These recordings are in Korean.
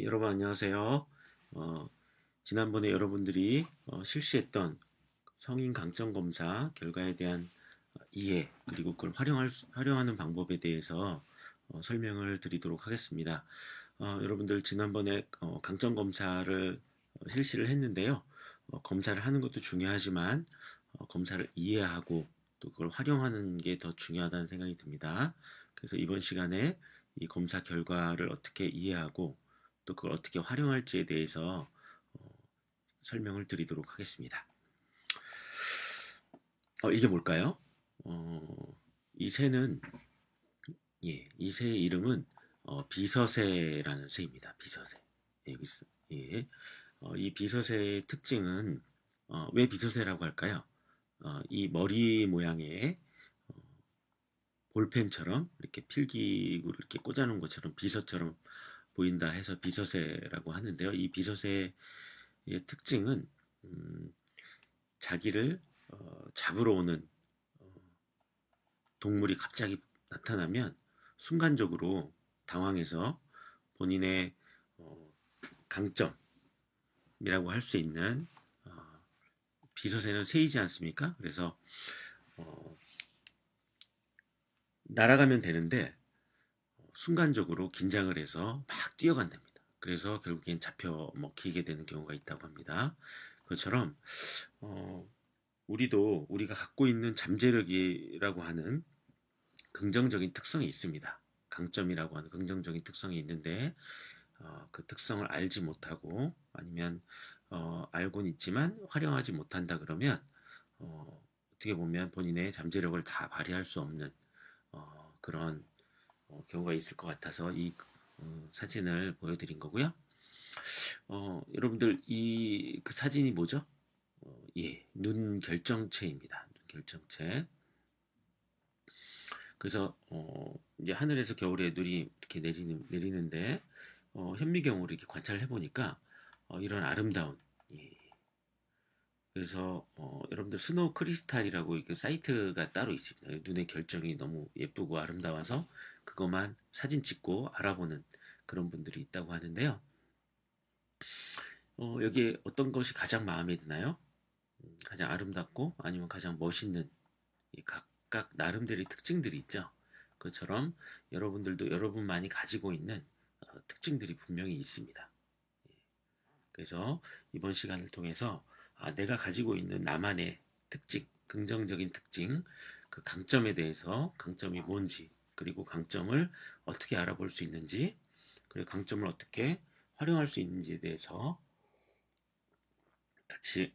여러분 안녕하세요. 어, 지난번에 여러분들이 실시했던 성인 강점 검사 결과에 대한 이해 그리고 그걸 활용하는 방법에 대해서 설명을 드리도록 하겠습니다. 여러분들 지난번에 강점 검사를 실시를 했는데요. 검사를 하는 것도 중요하지만 검사를 이해하고 또 그걸 활용하는 게 더 중요하다는 생각이 듭니다. 그래서 이번 시간에 이 검사 결과를 어떻게 이해하고 또 그걸 어떻게 활용할지에 대해서 어, 설명을 드리도록 하겠습니다. 이게 뭘까요? 어, 이 새는 이 새의 이름은 비서새라는 새입니다. 비서새. 예, 예. 이 비서새의 특징은 왜 비서새라고 할까요? 이 머리 모양의 어, 볼펜처럼 이렇게 필기구를 이렇게 꽂아놓은 것처럼 비서처럼 보인다 해서 비서새라고 하는데요. 이 비서새의 특징은 음, 자기를 잡으러 오는 어, 동물이 갑자기 나타나면 순간적으로 당황해서 본인의 어, 강점이라고 할 수 있는 비서새는 새이지 않습니까? 그래서 어, 날아가면 되는데 순간적으로 긴장을 해서 막 뛰어간답니다. 그래서 결국엔 잡혀 먹히게 되는 경우가 있다고 합니다. 그것처럼 어, 우리가 갖고 있는 잠재력이라고 하는 긍정적인 특성이 있습니다. 강점이라고 하는 긍정적인 특성이 있는데 그 특성을 알지 못하고 아니면 알고는 있지만 활용하지 못한다 그러면 어떻게 보면 본인의 잠재력을 다 발휘할 수 없는 그런 경우가 있을 것 같아서 이 사진을 보여드린 거고요. 여러분들 이 그 사진이 뭐죠? 눈 결정체입니다. 눈 결정체. 그래서 이제 하늘에서 겨울에 눈이 이렇게 내리는데 현미경으로 이렇게 관찰을 해보니까 이런 아름다운 예. 그래서 여러분들 스노우 크리스탈이라고 이렇게 사이트가 따로 있습니다. 눈의 결정이 너무 예쁘고 아름다워서 그것만 사진 찍고 알아보는 그런 분들이 있다고 하는데요. 여기에 어떤 것이 가장 마음에 드나요? 가장 아름답고 아니면 가장 멋있는 이 각각 나름대로의 특징들이 있죠. 그처럼 여러분들도 여러분만이 가지고 있는 특징들이 분명히 있습니다. 그래서 이번 시간을 통해서 내가 가지고 있는 나만의 특징, 긍정적인 특징, 그 강점에 대해서 강점이 뭔지, 그리고 강점을 어떻게 알아볼 수 있는지, 그리고 강점을 어떻게 활용할 수 있는지에 대해서 같이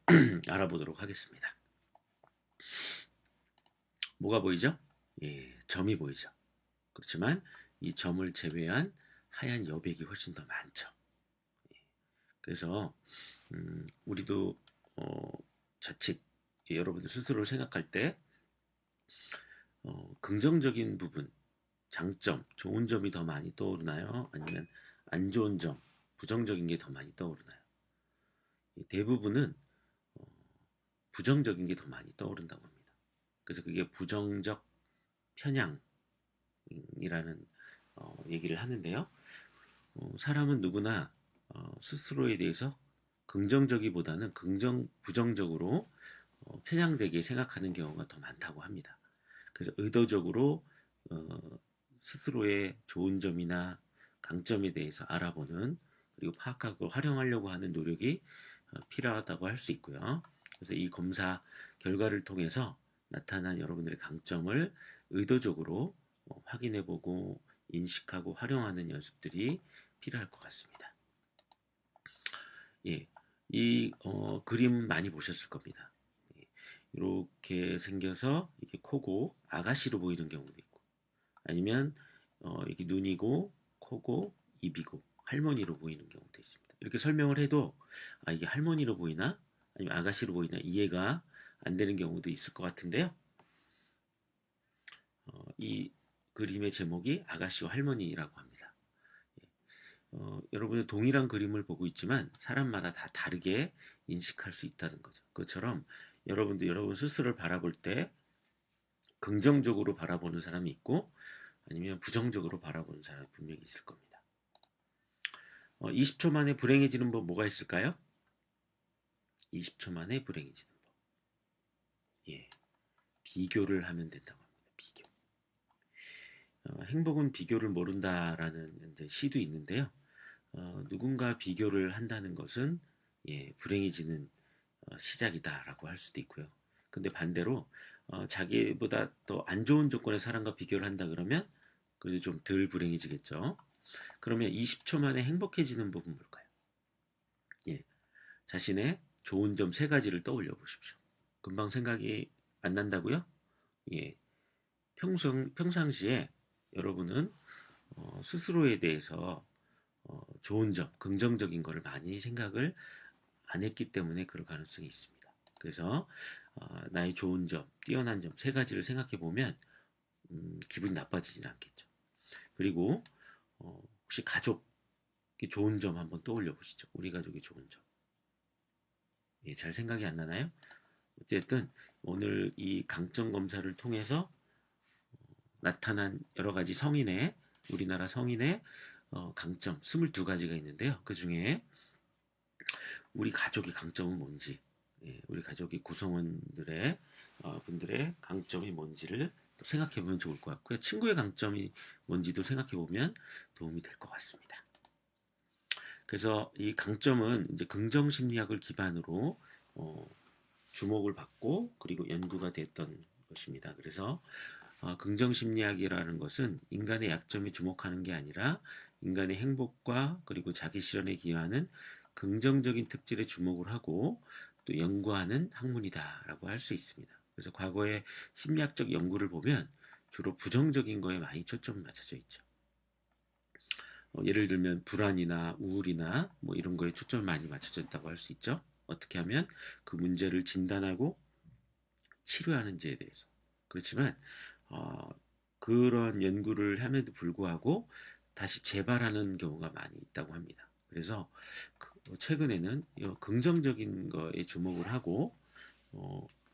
알아보도록 하겠습니다. 뭐가 보이죠? 점이 보이죠. 그렇지만 이 점을 제외한 하얀 여백이 훨씬 더 많죠. 그래서 우리도 자칫 여러분들 스스로를 생각할 때 긍정적인 부분, 장점, 좋은 점이 더 많이 떠오르나요? 아니면 안 좋은 점, 부정적인 게 더 많이 떠오르나요? 대부분은 어, 부정적인 게 더 많이 떠오른다고 합니다. 그래서 그게 부정적 편향이라는 얘기를 하는데요. 사람은 누구나 스스로에 대해서 긍정적이보다는 부정적으로 편향되게 생각하는 경우가 더 많다고 합니다. 그래서 의도적으로 스스로의 좋은 점이나 강점에 대해서 알아보는 그리고 파악하고 활용하려고 하는 노력이 필요하다고 할 수 있고요. 그래서 이 검사 결과를 통해서 나타난 여러분들의 강점을 의도적으로 확인해보고 인식하고 활용하는 연습들이 필요할 것 같습니다. 예, 이 그림 많이 보셨을 겁니다. 이렇게 생겨서 이게 코고 아가씨로 보이는 경우도 있고 아니면 이게 눈이고 코고 입이고 할머니로 보이는 경우도 있습니다. 이렇게 설명을 해도 이게 할머니로 보이나 아니면 아가씨로 보이나 이해가 안 되는 경우도 있을 것 같은데요. 이 그림의 제목이 아가씨와 할머니라고 합니다. 여러분은 동일한 그림을 보고 있지만 사람마다 다 다르게 인식할 수 있다는 거죠. 그것처럼 여러분도 여러분 스스로를 바라볼 때 긍정적으로 바라보는 사람이 있고 아니면 부정적으로 바라보는 사람이 분명히 있을 겁니다. 20초 만에 불행해지는 법 뭐가 있을까요? 20초 만에 불행해지는 법. 예, 비교를 하면 된다고 합니다. 비교. 행복은 비교를 모른다라는 이제 시도 있는데요. 누군가 비교를 한다는 것은 불행해지는 시작이다라고 할 수도 있고요. 근데 반대로 자기보다 더 안 좋은 조건의 사람과 비교를 한다 그러면 그래도 좀 덜 불행해지겠죠. 그러면 20초 만에 행복해지는 법은 뭘까요? 예, 자신의 좋은 점 세 가지를 떠올려 보십시오. 금방 생각이 안 난다고요? 예, 평상시에 여러분은 스스로에 대해서 좋은 점, 긍정적인 거를 많이 생각을 안 했기 때문에 그럴 가능성이 있습니다. 그래서 나의 좋은 점, 뛰어난 점 세 가지를 생각해 보면 기분이 나빠지진 않겠죠. 그리고 혹시 가족이 좋은 점 한번 떠올려 보시죠. 우리 가족이 좋은 점. 예, 잘 생각이 안 나나요? 어쨌든 오늘 이 강점 검사를 통해서 나타난 여러 가지 우리나라 성인의 강점 22가지가 있는데요. 그 중에 우리 가족의 강점은 뭔지, 우리 가족의 구성원들의 분들의 강점이 뭔지를 또 생각해 보면 좋을 것 같고요. 친구의 강점이 뭔지도 생각해 보면 도움이 될 것 같습니다. 그래서 이 강점은 이제 긍정 심리학을 기반으로 주목을 받고 그리고 연구가 됐던 것입니다. 그래서 긍정 심리학이라는 것은 인간의 약점에 주목하는 게 아니라 인간의 행복과 그리고 자기 실현에 기여하는 긍정적인 특질에 주목을 하고 또 연구하는 학문이다라고 할 수 있습니다. 그래서 과거의 심리학적 연구를 보면 주로 부정적인 거에 많이 초점이 맞춰져 있죠. 예를 들면 불안이나 우울이나 뭐 이런 거에 초점이 많이 맞춰져 있다고 할 수 있죠. 어떻게 하면 그 문제를 진단하고 치료하는지에 대해서. 그렇지만 그런 연구를 함에도 불구하고 다시 재발하는 경우가 많이 있다고 합니다. 그래서 최근에는 긍정적인 거에 주목을 하고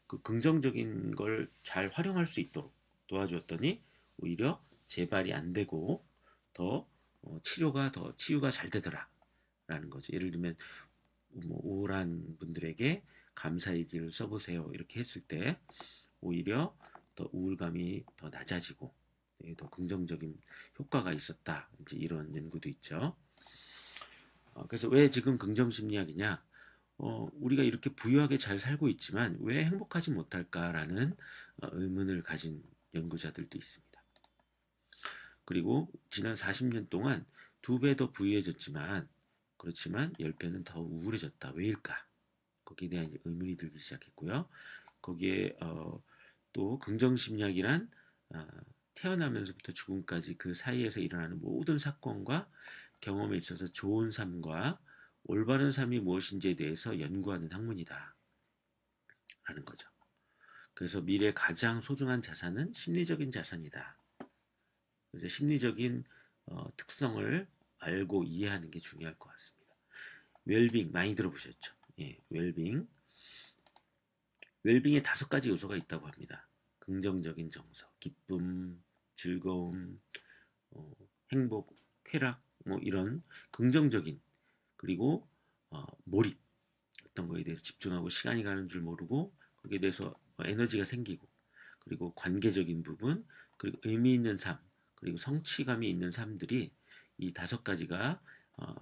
그 긍정적인 걸 잘 활용할 수 있도록 도와주었더니 오히려 재발이 안 되고 더 치유가 잘 되더라라는 거죠. 예를 들면 뭐 우울한 분들에게 감사일기를 써보세요 이렇게 했을 때 오히려 더 우울감이 더 낮아지고 더 긍정적인 효과가 있었다. 이제 이런 연구도 있죠. 그래서 왜 지금 긍정심리학이냐? 우리가 이렇게 부유하게 잘 살고 있지만 왜 행복하지 못할까라는 의문을 가진 연구자들도 있습니다. 그리고 지난 40년 동안 2배 더 부유해졌지만 그렇지만 10배는 더 우울해졌다. 왜일까? 거기에 대한 의문이 들기 시작했고요. 거기에 또 긍정심리학이란 태어나면서부터 죽음까지 그 사이에서 일어나는 모든 사건과 경험에 있어서 좋은 삶과 올바른 삶이 무엇인지에 대해서 연구하는 학문이다 라는 거죠. 그래서 미래의 가장 소중한 자산은 심리적인 자산이다. 그래서 심리적인 특성을 알고 이해하는 게 중요할 것 같습니다. 웰빙 많이 들어보셨죠? 예, 웰빙. 웰빙에 5가지 요소가 있다고 합니다. 긍정적인 정서, 기쁨, 즐거움, 행복, 쾌락, 뭐 이런 긍정적인 그리고 몰입 어떤 거에 대해서 집중하고 시간이 가는 줄 모르고 거기에 대해서 에너지가 생기고 그리고 관계적인 부분 그리고 의미 있는 삶 그리고 성취감이 있는 삶들이 이 5가지가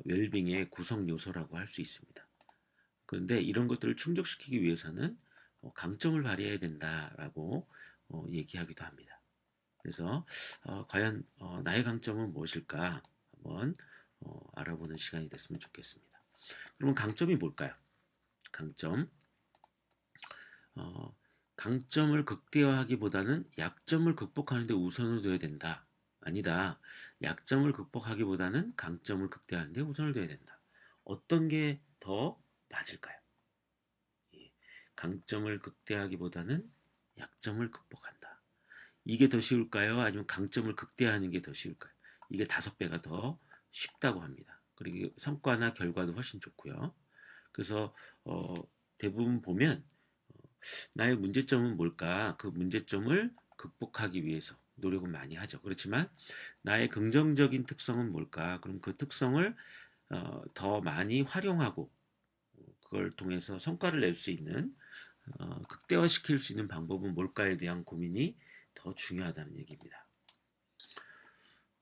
웰빙의 구성 요소라고 할 수 있습니다. 그런데 이런 것들을 충족시키기 위해서는 강점을 발휘해야 된다라고 얘기하기도 합니다. 그래서 과연 나의 강점은 무엇일까 한번 알아보는 시간이 됐으면 좋겠습니다. 그러면 강점이 뭘까요? 강점. 강점을 극대화하기보다는 약점을 극복하는 데 우선을 둬야 된다. 아니다. 약점을 극복하기보다는 강점을 극대화하는 데 우선을 둬야 된다. 어떤 게 더 맞을까요? 강점을 극대화하기보다는 약점을 극복한다. 이게 더 쉬울까요? 아니면 강점을 극대화하는 게 더 쉬울까요? 이게 5배가 더 쉽다고 합니다. 그리고 성과나 결과도 훨씬 좋고요. 그래서 대부분 보면 나의 문제점은 뭘까? 그 문제점을 극복하기 위해서 노력은 많이 하죠. 그렇지만 나의 긍정적인 특성은 뭘까? 그럼 그 특성을 더 많이 활용하고 그걸 통해서 성과를 낼 수 있는 극대화시킬 수 있는 방법은 뭘까에 대한 고민이 더 중요하다는 얘기입니다.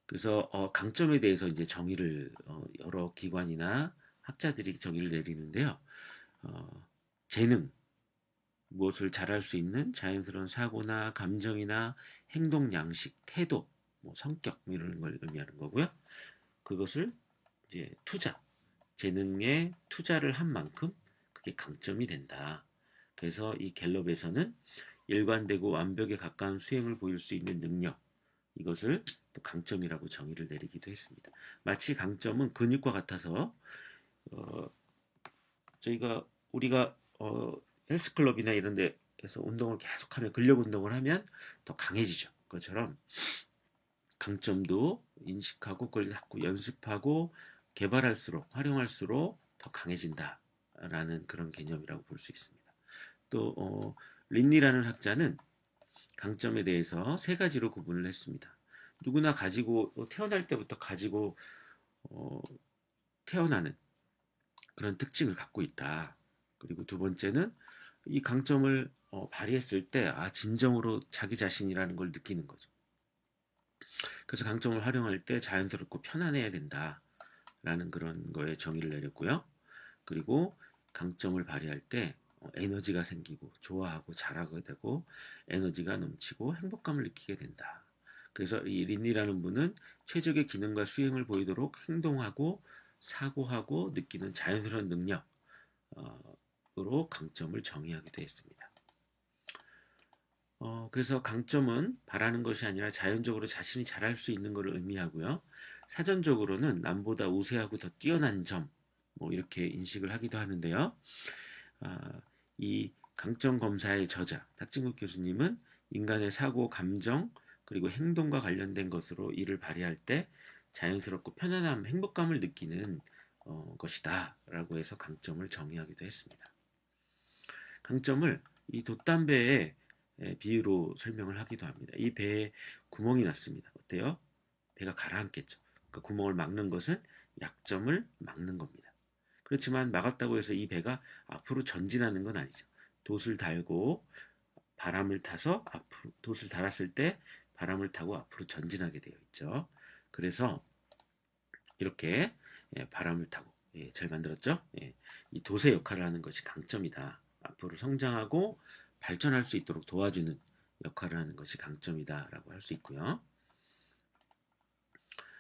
그래서 강점에 대해서 이제 정의를 여러 기관이나 학자들이 정의를 내리는데요. 재능, 무엇을 잘할 수 있는 자연스러운 사고나 감정이나 행동 양식, 태도, 뭐 성격 이런 걸 의미하는 거고요. 그것을 이제 투자, 재능에 투자를 한 만큼 그게 강점이 된다. 그래서 이 갤럽에서는 일관되고 완벽에 가까운 수행을 보일 수 있는 능력, 이것을 또 강점이라고 정의를 내리기도 했습니다. 마치 강점은 근육과 같아서 어, 우리가 헬스클럽이나 이런 데에서 운동을 계속하면 근력 운동을 하면 더 강해지죠. 그것처럼 강점도 인식하고 그걸 자꾸 연습하고 개발할수록 활용할수록 더 강해진다라는 그런 개념이라고 볼 수 있습니다. 또 린리라는 학자는 강점에 대해서 세 가지로 구분을 했습니다. 누구나 가지고 태어날 때부터 가지고 태어나는 그런 특징을 갖고 있다. 그리고 두 번째는 이 강점을 발휘했을 때 진정으로 자기 자신이라는 걸 느끼는 거죠. 그래서 강점을 활용할 때 자연스럽고 편안해야 된다라는 그런 거에 정의를 내렸고요. 그리고 강점을 발휘할 때 에너지가 생기고 좋아하고 잘하게 되고 에너지가 넘치고 행복감을 느끼게 된다. 그래서 이 린니라는 분은 최적의 기능과 수행을 보이도록 행동하고 사고하고 느끼는 자연스러운 능력으로 강점을 정의하기도 했습니다. 그래서 강점은 바라는 것이 아니라 자연적으로 자신이 잘할 수 있는 것을 의미하고요. 사전적으로는 남보다 우세하고 더 뛰어난 점, 뭐 이렇게 인식을 하기도 하는데요. 이 강점 검사의 저자 탁진국 교수님은 인간의 사고, 감정 그리고 행동과 관련된 것으로 이를 발휘할 때 자연스럽고 편안함, 행복감을 느끼는 것이다라고 해서 강점을 정의하기도 했습니다. 강점을 이 돛담배의 비유로 설명을 하기도 합니다. 이 배에 구멍이 났습니다. 어때요? 배가 가라앉겠죠. 그러니까 구멍을 막는 것은 약점을 막는 겁니다. 그렇지만 막았다고 해서 이 배가 앞으로 전진하는 건 아니죠. 돛을 달고 바람을 타서 앞으로 돛을 달았을 때 바람을 타고 앞으로 전진하게 되어 있죠. 그래서 이렇게 바람을 타고 잘 만들었죠. 이 돛의 역할을 하는 것이 강점이다. 앞으로 성장하고 발전할 수 있도록 도와주는 역할을 하는 것이 강점이다라고 할 수 있고요.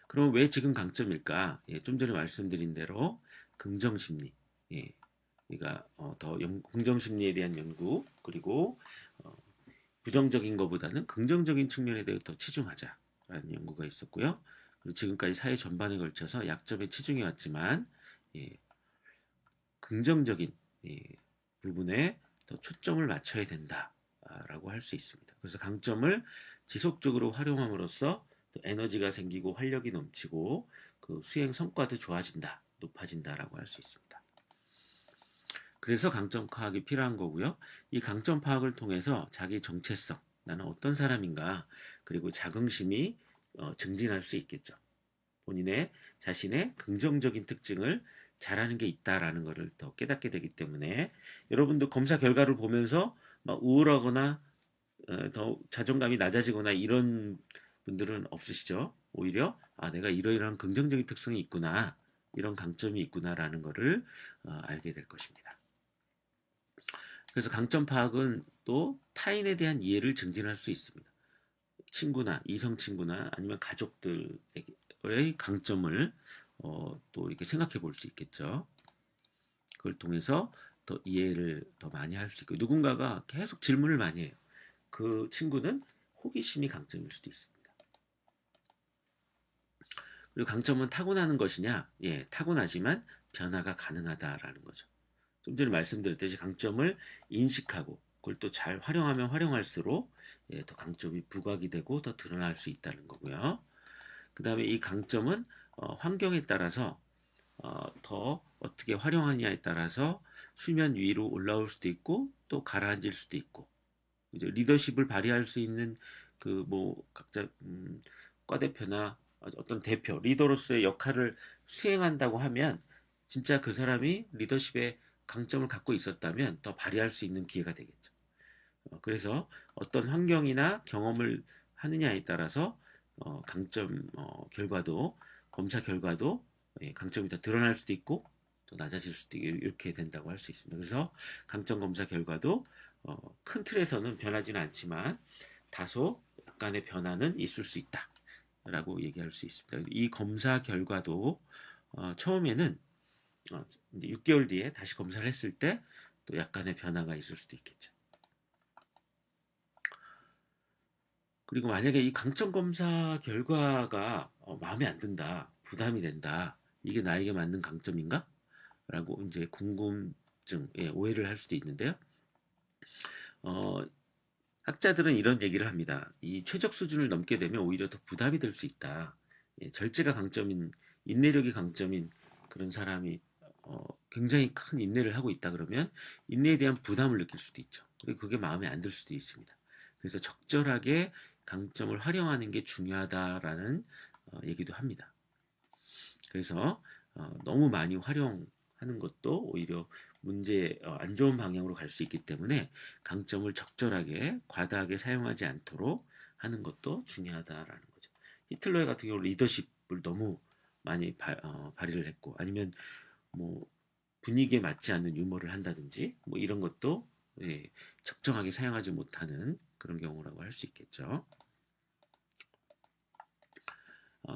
그럼 왜 지금 강점일까? 좀 전에 말씀드린 대로 긍정심리, 그러니까 더 긍정심리에 대한 연구 그리고 부정적인 것보다는 긍정적인 측면에 대해 더 치중하자라는 연구가 있었고요. 그리고 지금까지 사회 전반에 걸쳐서 약점에 치중해 왔지만 긍정적인 부분에 더 초점을 맞춰야 된다라고 할 수 있습니다. 그래서 강점을 지속적으로 활용함으로써 또 에너지가 생기고 활력이 넘치고 그 수행 성과도 좋아진다, 높아진다라고 할 수 있습니다. 그래서 강점 파악이 필요한 거고요. 이 강점 파악을 통해서 자기 정체성, 나는 어떤 사람인가, 그리고 자긍심이 증진할 수 있겠죠. 본인의 자신의 긍정적인 특징을 잘하는 게 있다라는 것을 더 깨닫게 되기 때문에 여러분도 검사 결과를 보면서 막 우울하거나 더 자존감이 낮아지거나 이런 분들은 없으시죠? 오히려 내가 이러이러한 긍정적인 특성이 있구나, 이런 강점이 있구나라는 것을 알게 될 것입니다. 그래서 강점 파악은 또 타인에 대한 이해를 증진할 수 있습니다. 친구나 이성 친구나 아니면 가족들의 강점을 또 이렇게 생각해 볼 수 있겠죠. 그걸 통해서 더 이해를 더 많이 할 수 있고 누군가가 계속 질문을 많이 해요. 그 친구는 호기심이 강점일 수도 있습니다. 그리고 강점은 타고나는 것이냐? 타고나지만 변화가 가능하다라는 거죠. 좀 전에 말씀드렸듯이 강점을 인식하고 그걸 또 잘 활용하면 활용할수록 더 강점이 부각이 되고 더 드러날 수 있다는 거고요. 그 다음에 이 강점은 환경에 따라서 더 어떻게 활용하느냐에 따라서 수면 위로 올라올 수도 있고 또 가라앉을 수도 있고 이제 리더십을 발휘할 수 있는 그 뭐 각자 과대표나 어떤 대표, 리더로서의 역할을 수행한다고 하면 진짜 그 사람이 리더십의 강점을 갖고 있었다면 더 발휘할 수 있는 기회가 되겠죠. 그래서 어떤 환경이나 경험을 하느냐에 따라서 강점 결과도 검사 결과도 강점이 더 드러날 수도 있고 또 낮아질 수도 있고 이렇게 된다고 할 수 있습니다. 그래서 강점 검사 결과도 큰 틀에서는 변하지는 않지만 다소 약간의 변화는 있을 수 있다라고 얘기할 수 있습니다. 이 검사 결과도 처음에는 이제 6개월 뒤에 다시 검사를 했을 때 또 약간의 변화가 있을 수도 있겠죠. 그리고 만약에 이 강점 검사 결과가 마음에 안 든다, 부담이 된다, 이게 나에게 맞는 강점인가? 라고 이제 궁금증, 오해를 할 수도 있는데요. 어, 학자들은 이런 얘기를 합니다. 이 최적 수준을 넘게 되면 오히려 더 부담이 될 수 있다. 절제가 강점인, 인내력이 강점인 그런 사람이 굉장히 큰 인내를 하고 있다 그러면 인내에 대한 부담을 느낄 수도 있죠. 그리고 그게 마음에 안 들 수도 있습니다. 그래서 적절하게 강점을 활용하는 게 중요하다라는 얘기도 합니다. 그래서 너무 많이 활용하는 것도 오히려 문제 안 좋은 방향으로 갈 수 있기 때문에 강점을 적절하게 과다하게 사용하지 않도록 하는 것도 중요하다라는 거죠. 히틀러 같은 경우 리더십을 너무 많이 발휘를 했고 아니면 뭐 분위기에 맞지 않는 유머를 한다든지 뭐 이런 것도 적정하게 사용하지 못하는 그런 경우라고 할 수 있겠죠.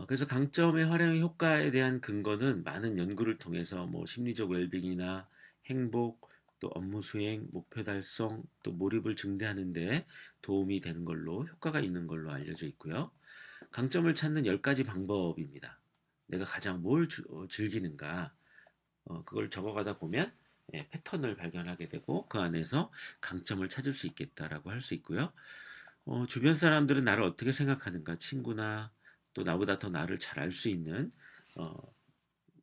그래서 강점의 활용 효과에 대한 근거는 많은 연구를 통해서 뭐 심리적 웰빙이나 행복, 또 업무 수행, 목표 달성, 또 몰입을 증대하는 데 도움이 되는 걸로 효과가 있는 걸로 알려져 있고요. 강점을 찾는 10가지 방법입니다. 내가 가장 뭘 즐기는가 그걸 적어가다 보면 패턴을 발견하게 되고 그 안에서 강점을 찾을 수 있겠다라고 할 수 있고요. 주변 사람들은 나를 어떻게 생각하는가, 친구나 또 나보다 더 나를 잘 알 수 있는 어,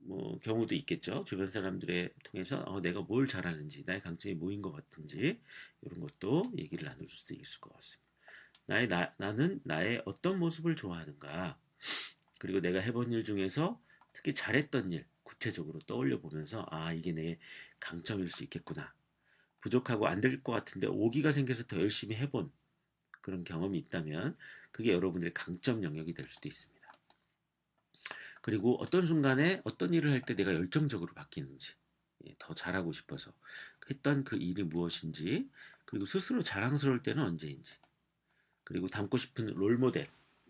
뭐 경우도 있겠죠. 주변 사람들에 통해서 내가 뭘 잘하는지, 나의 강점이 뭐인 것 같은지 이런 것도 얘기를 나눌 수도 있을 것 같습니다. 나는 나의 어떤 모습을 좋아하는가, 그리고 내가 해본 일 중에서 특히 잘했던 일 구체적으로 떠올려 보면서 이게 내 강점일 수 있겠구나. 부족하고 안 될 것 같은데 오기가 생겨서 더 열심히 해본 그런 경험이 있다면 그게 여러분들의 강점 영역이 될 수도 있습니다. 그리고 어떤 순간에 어떤 일을 할 때 내가 열정적으로 바뀌는지 더 잘하고 싶어서 했던 그 일이 무엇인지 그리고 스스로 자랑스러울 때는 언제인지 그리고 닮고 싶은 롤모델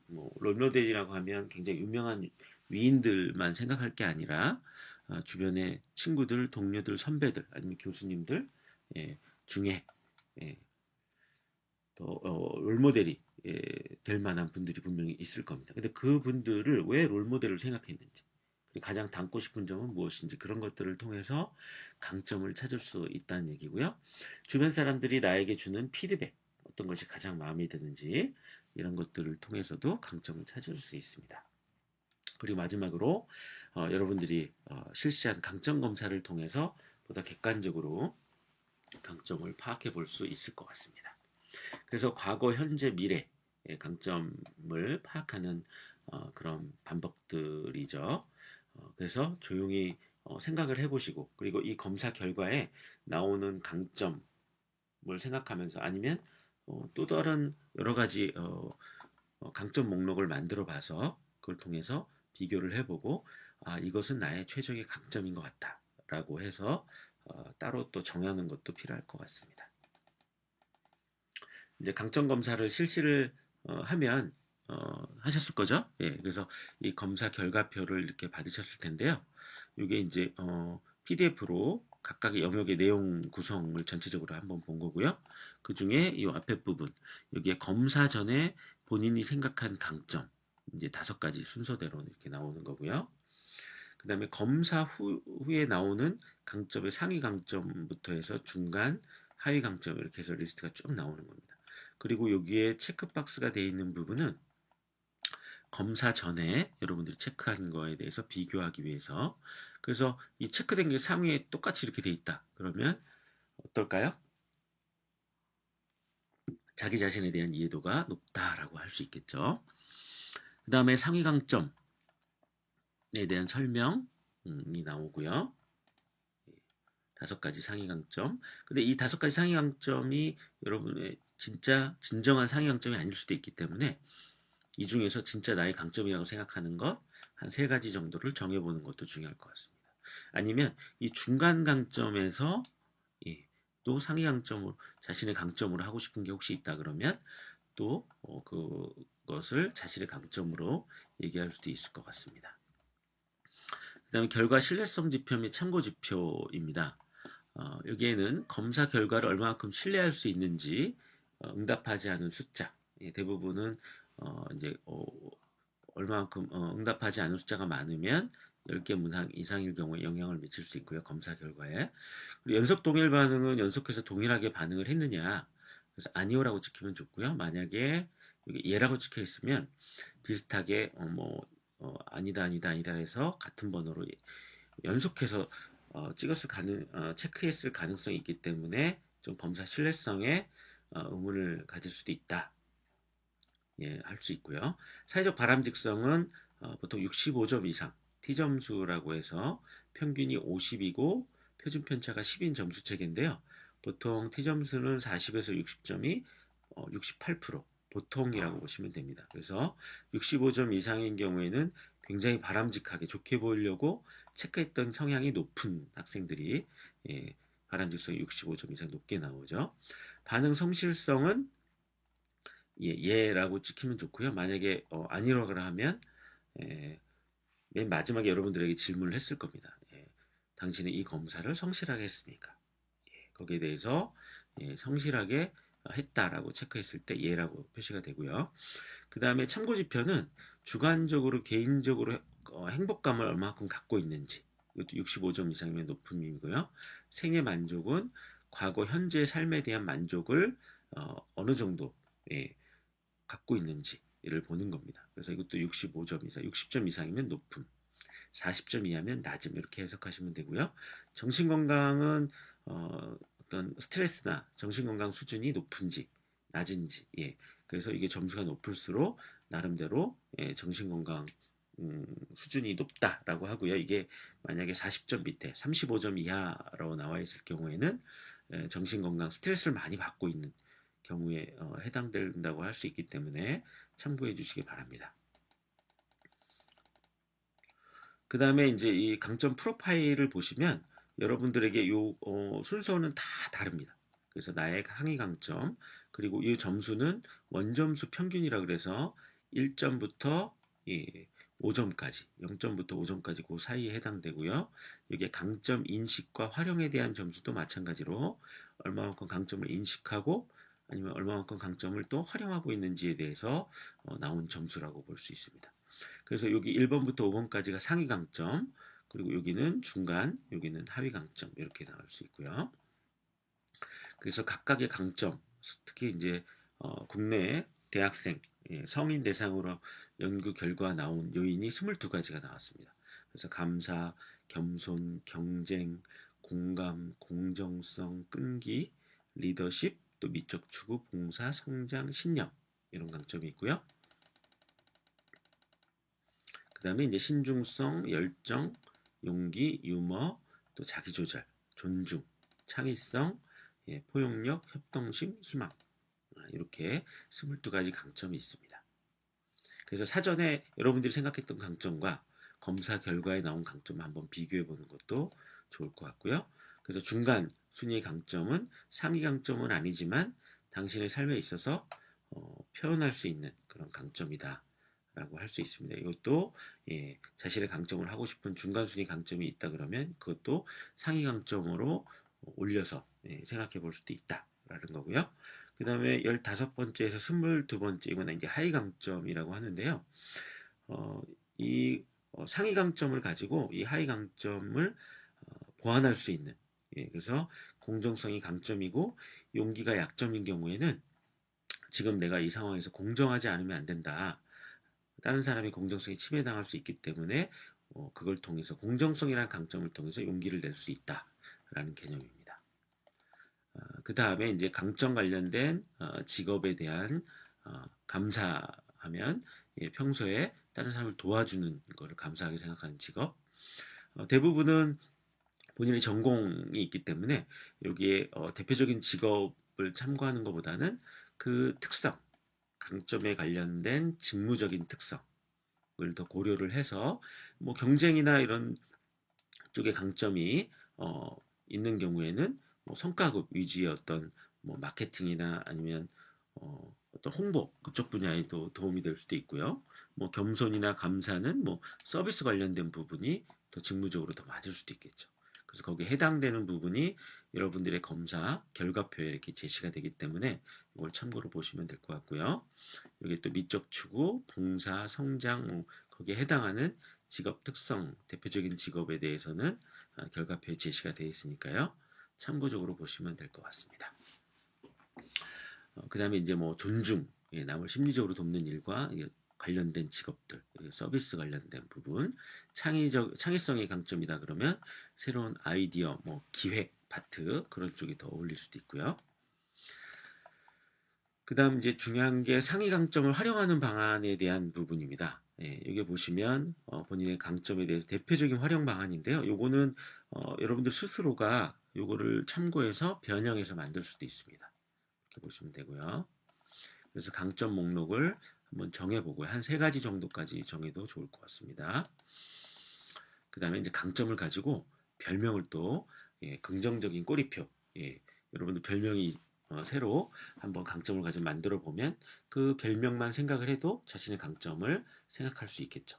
뭐 롤모델이라고 하면 굉장히 유명한 위인들만 생각할 게 아니라 주변의 친구들, 동료들, 선배들 아니면 교수님들 중에 예, 또 롤모델이 될 만한 분들이 분명히 있을 겁니다. 근데 그 분들을 왜 롤모델을 생각했는지 가장 닮고 싶은 점은 무엇인지 그런 것들을 통해서 강점을 찾을 수 있다는 얘기고요. 주변 사람들이 나에게 주는 피드백 어떤 것이 가장 마음에 드는지 이런 것들을 통해서도 강점을 찾을 수 있습니다. 그리고 마지막으로 여러분들이 실시한 강점 검사를 통해서 보다 객관적으로 강점을 파악해 볼 수 있을 것 같습니다. 그래서 과거, 현재, 미래의 강점을 파악하는 그런 방법들이죠. 그래서 조용히 생각을 해보시고 그리고 이 검사 결과에 나오는 강점을 생각하면서 아니면 또 다른 여러 가지 강점 목록을 만들어 봐서 그걸 통해서 비교를 해보고 이것은 나의 최적의 강점인 것 같다 라고 해서 따로 또 정하는 것도 필요할 것 같습니다. 이제 강점 검사를 실시를 하면 하셨을 거죠? 예, 그래서 이 검사 결과표를 이렇게 받으셨을 텐데요. 이게 이제 PDF로 각각의 영역의 내용 구성을 전체적으로 한번 본 거고요. 그 중에 이 앞에 부분 여기에 검사 전에 본인이 생각한 강점 이제 5가지 순서대로 이렇게 나오는 거고요. 그 다음에 검사 후에 나오는 강점의 상위 강점부터 해서 중간, 하위 강점 이렇게 해서 리스트가 쭉 나오는 겁니다. 그리고 여기에 체크박스가 되어 있는 부분은 검사 전에 여러분들이 체크한 거에 대해서 비교하기 위해서 그래서 이 체크된 게 상위에 똑같이 이렇게 돼 있다. 그러면 어떨까요? 자기 자신에 대한 이해도가 높다라고 할 수 있겠죠. 그 다음에 상위 강점 대한 설명이 나오고요. 5가지 상위 강점. 근데 이 5가지 상위 강점이 여러분의 진정한 상위 강점이 아닐 수도 있기 때문에 이 중에서 진짜 나의 강점이라고 생각하는 것 한 3가지 정도를 정해보는 것도 중요할 것 같습니다. 아니면 이 중간 강점에서 또 상위 강점으로 자신의 강점으로 하고 싶은 게 혹시 있다 그러면 또 그것을 자신의 강점으로 얘기할 수도 있을 것 같습니다. 그 다음에 결과 신뢰성 지표 및 참고 지표입니다. 여기에는 검사 결과를 얼마만큼 신뢰할 수 있는지, 응답하지 않은 숫자, 대부분은 이제 얼마만큼 응답하지 않은 숫자가 많으면 10개 문항 이상일 경우에 영향을 미칠 수 있고요. 검사 결과에. 그리고 연속 동일 반응은 연속해서 동일하게 반응을 했느냐. 그래서 아니오라고 찍히면 좋고요. 만약에 여기 예라고 찍혀 있으면 비슷하게 아니다 아니다 해서 같은 번호로 연속해서 체크했을 가능성이 있기 때문에 좀 검사 신뢰성에 의문을 가질 수도 있다. 할 수 있고요. 사회적 바람직성은 보통 65점 이상, T점수라고 해서 평균이 50이고 표준 편차가 10인 점수 체계인데요. 보통 T점수는 40에서 60점이 68% 보통이라고 보시면 됩니다. 그래서 65점 이상인 경우에는 굉장히 바람직하게 좋게 보이려고 체크했던 성향이 높은 학생들이 바람직성이 65점 이상 높게 나오죠. 반응 성실성은 예라고 찍히면 좋고요. 만약에 아니라고 하면 맨 마지막에 여러분들에게 질문을 했을 겁니다. 당신은 이 검사를 성실하게 했습니까? 거기에 대해서 성실하게 했다라고 체크했을 때 예라고 표시가 되고요. 그 다음에 참고지표는 주관적으로 개인적으로 행복감을 얼마만큼 갖고 있는지, 이것도 65점 이상이면 높은 의미고요. 생애 만족은 과거 현재 삶에 대한 만족을 어느 정도 갖고 있는지를 보는 겁니다. 그래서 이것도 65점 이상, 60점 이상이면 높음, 40점 이하면 낮음 이렇게 해석하시면 되고요. 정신건강은 어떤 스트레스나 정신건강 수준이 높은지 낮은지, 그래서 이게 점수가 높을수록 나름대로 정신건강 수준이 높다라고 하고요. 이게 만약에 40점 밑에 35점 이하로 나와 있을 경우에는 정신건강 스트레스를 많이 받고 있는 경우에 해당된다고 할 수 있기 때문에 참고해 주시기 바랍니다. 그 다음에 이제 이 강점 프로파일을 보시면 여러분들에게 순서는 다 다릅니다. 그래서 나의 상위 강점, 그리고 이 점수는 원점수 평균이라 그래서 1점부터 5점까지, 0점부터 5점까지 그 사이에 해당되고요. 여기에 강점 인식과 활용에 대한 점수도 마찬가지로 얼마만큼 강점을 인식하고 아니면 얼마만큼 강점을 또 활용하고 있는지에 대해서 나온 점수라고 볼 수 있습니다. 그래서 여기 1번부터 5번까지가 상위 강점, 그리고 여기는 중간, 여기는 하위 강점 이렇게 나올 수 있고요. 그래서 각각의 강점, 특히 이제 국내 대학생, 성인 대상으로 연구 결과 나온 요인이 22가지가 나왔습니다. 그래서 감사, 겸손, 경쟁, 공감, 공정성, 끈기, 리더십, 또 미적 추구, 봉사, 성장, 신념 이런 강점이 있고요. 그 다음에 이제 신중성, 열정, 용기, 유머, 또 자기조절, 존중, 창의성, 포용력, 협동심, 희망 이렇게 22가지 강점이 있습니다. 그래서 사전에 여러분들이 생각했던 강점과 검사 결과에 나온 강점을 한번 비교해 보는 것도 좋을 것 같고요. 그래서 중간 순위의 강점은 상위 강점은 아니지만 당신의 삶에 있어서 표현할 수 있는 그런 강점이다 라고 할 수 있습니다. 이것도 자신의 강점을 하고 싶은 중간 순위 강점이 있다 그러면 그것도 상위 강점으로 올려서 생각해 볼 수도 있다라는 거고요. 그 다음에 15번째에서 22번째 이거는 이제 하위 강점이라고 하는데요. 이 상위 강점을 가지고 이 하위 강점을 보완할 수 있는, 그래서 공정성이 강점이고 용기가 약점인 경우에는 지금 내가 이 상황에서 공정하지 않으면 안 된다. 다른 사람이 공정성이 침해당할 수 있기 때문에 그걸 통해서 공정성이라는 강점을 통해서 용기를 낼 수 있다라는 개념입니다. 그 다음에 이제 강점 관련된 직업에 대한 감사하면 평소에 다른 사람을 도와주는 거를 감사하게 생각하는 직업. 대부분은 본인의 전공이 있기 때문에 여기에 대표적인 직업을 참고하는 것보다는 그 특성, 강점에 관련된 직무적인 특성을 더 고려를 해서 뭐 경쟁이나 이런 쪽의 강점이 있는 경우에는 뭐 성과급 위주의 어떤 뭐 마케팅이나 아니면 어떤 홍보 그쪽 분야에도 도움이 될 수도 있고요. 뭐 겸손이나 감사는 뭐 서비스 관련된 부분이 더 직무적으로 더 맞을 수도 있겠죠. 그래서 거기에 해당되는 부분이 여러분들의 검사 결과표에 이렇게 제시가 되기 때문에 이걸 참고로 보시면 될 것 같고요. 여기 또 미적 추구, 봉사, 성장, 뭐 거기에 해당하는 직업 특성, 대표적인 직업에 대해서는 결과표에 제시가 되어 있으니까요. 참고적으로 보시면 될 것 같습니다. 그 다음에 이제 뭐 존중, 남을 심리적으로 돕는 일과 관련된 직업들, 서비스 관련된 부분, 창의성의 강점이다 그러면 새로운 아이디어, 뭐 기획, 파트 그런 쪽이 더 어울릴 수도 있고요. 그 다음 이제 중요한 게 상위 강점을 활용하는 방안에 대한 부분입니다. 여기 보시면 본인의 강점에 대해서 대표적인 활용 방안인데요. 요거는 여러분들 스스로가 요거를 참고해서 변형해서 만들 수도 있습니다. 이렇게 보시면 되고요. 그래서 강점 목록을 한번 정해보고요. 한 3가지 정도까지 정해도 좋을 것 같습니다. 그 다음에 이제 강점을 가지고 별명을 또 긍정적인 꼬리표, 여러분들 별명이 새로 한번 강점을 가지고 만들어 보면 그 별명만 생각을 해도 자신의 강점을 생각할 수 있겠죠.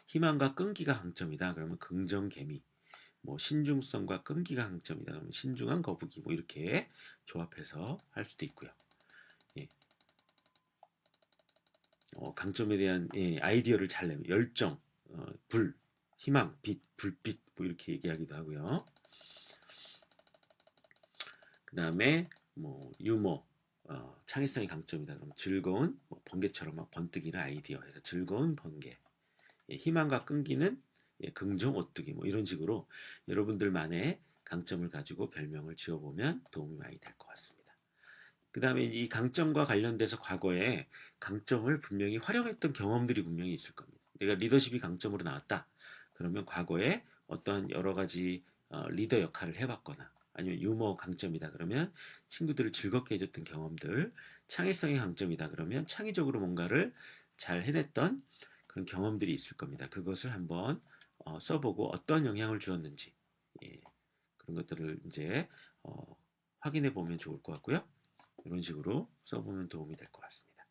희망과 끈기가 강점이다. 그러면 긍정개미. 뭐 신중성과 끈기가 강점이다. 그러면 신중한 거북이. 뭐 이렇게 조합해서 할 수도 있고요. 예. 강점에 대한 아이디어를 잘 내면 열정, 불, 희망, 빛, 불빛 뭐 이렇게 얘기하기도 하고요. 그 다음에 뭐 유머, 창의성이 강점이다. 그럼 즐거운 뭐 번개처럼 막 번뜩이는 아이디어 해서 즐거운 번개. 희망과 끈기는 긍정 오뚜기 뭐 이런 식으로 여러분들만의 강점을 가지고 별명을 지어보면 도움이 많이 될 것 같습니다. 그 다음에 이 강점과 관련돼서 과거에 강점을 분명히 활용했던 경험들이 분명히 있을 겁니다. 내가 리더십이 강점으로 나왔다. 그러면 과거에 어떤 여러 가지 리더 역할을 해봤거나 아니면 유머 강점이다 그러면 친구들을 즐겁게 해줬던 경험들, 창의성의 강점이다 그러면 창의적으로 뭔가를 잘 해냈던 그런 경험들이 있을 겁니다. 그것을 한번 써보고 어떤 영향을 주었는지 그런 것들을 이제 확인해 보면 좋을 것 같고요. 이런 식으로 써보면 도움이 될 것 같습니다.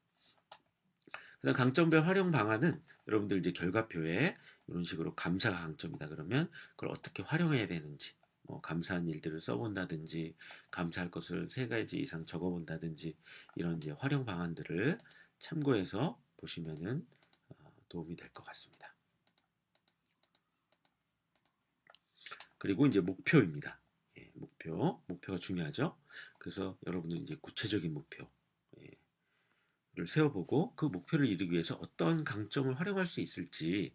그다음 강점별 활용 방안은 여러분들 이제 결과표에 이런 식으로 감사가 강점이다 그러면 그걸 어떻게 활용해야 되는지 뭐 감사한 일들을 써본다든지 감사할 것을 3가지 이상 적어본다든지 이런 이제 활용 방안들을 참고해서 보시면은 도움이 될 것 같습니다. 그리고 이제 목표입니다. 목표가 중요하죠. 그래서 여러분들 이제 구체적인 목표를 세워보고 그 목표를 이루기 위해서 어떤 강점을 활용할 수 있을지에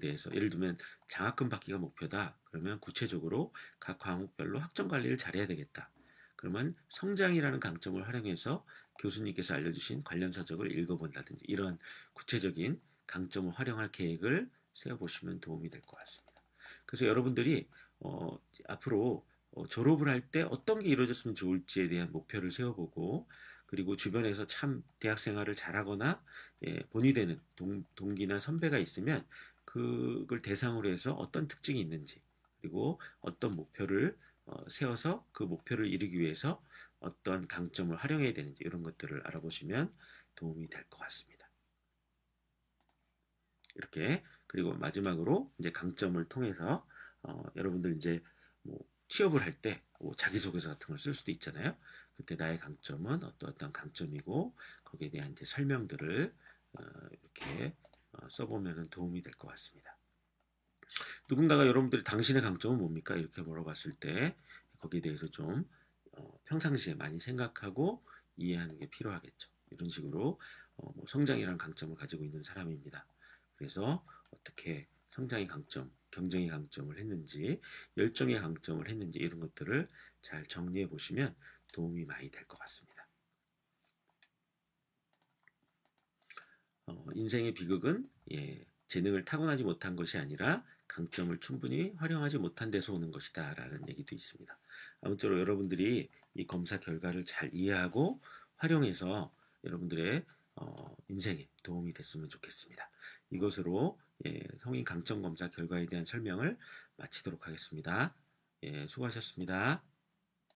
대해서 예를 들면 장학금 받기가 목표다. 그러면 구체적으로 각 과목별로 학점 관리를 잘해야 되겠다. 그러면 성장이라는 강점을 활용해서 교수님께서 알려주신 관련 서적을 읽어본다든지 이런 구체적인 강점을 활용할 계획을 세워보시면 도움이 될 것 같습니다. 그래서 여러분들이 앞으로 졸업을 할 때 어떤 게 이루어졌으면 좋을지에 대한 목표를 세워보고 그리고 주변에서 참 대학 생활을 잘하거나 본이 되는 동기나 선배가 있으면 그걸 대상으로 해서 어떤 특징이 있는지 그리고 어떤 목표를 세워서 그 목표를 이루기 위해서 어떤 강점을 활용해야 되는지 이런 것들을 알아보시면 도움이 될 것 같습니다. 이렇게 그리고 마지막으로 이제 강점을 통해서 여러분들 이제 뭐 취업을 할 때 뭐 자기소개서 같은 걸 쓸 수도 있잖아요. 그때 나의 강점은 어떤 강점이고 거기에 대한 이제 설명들을 이렇게 써보면 도움이 될 것 같습니다. 누군가가 여러분들이 당신의 강점은 뭡니까? 이렇게 물어봤을 때 거기에 대해서 좀 평상시에 많이 생각하고 이해하는 게 필요하겠죠. 이런 식으로 뭐 성장이라는 강점을 가지고 있는 사람입니다. 그래서 어떻게 성장의 강점, 경쟁의 강점을 했는지, 열정의 강점을 했는지 이런 것들을 잘 정리해 보시면 도움이 많이 될 것 같습니다. 인생의 비극은 재능을 타고나지 못한 것이 아니라 강점을 충분히 활용하지 못한 데서 오는 것이다 라는 얘기도 있습니다. 아무쪼록 여러분들이 이 검사 결과를 잘 이해하고 활용해서 여러분들의 인생에 도움이 됐으면 좋겠습니다. 이것으로 성인 강점 검사 결과에 대한 설명을 마치도록 하겠습니다. 수고하셨습니다.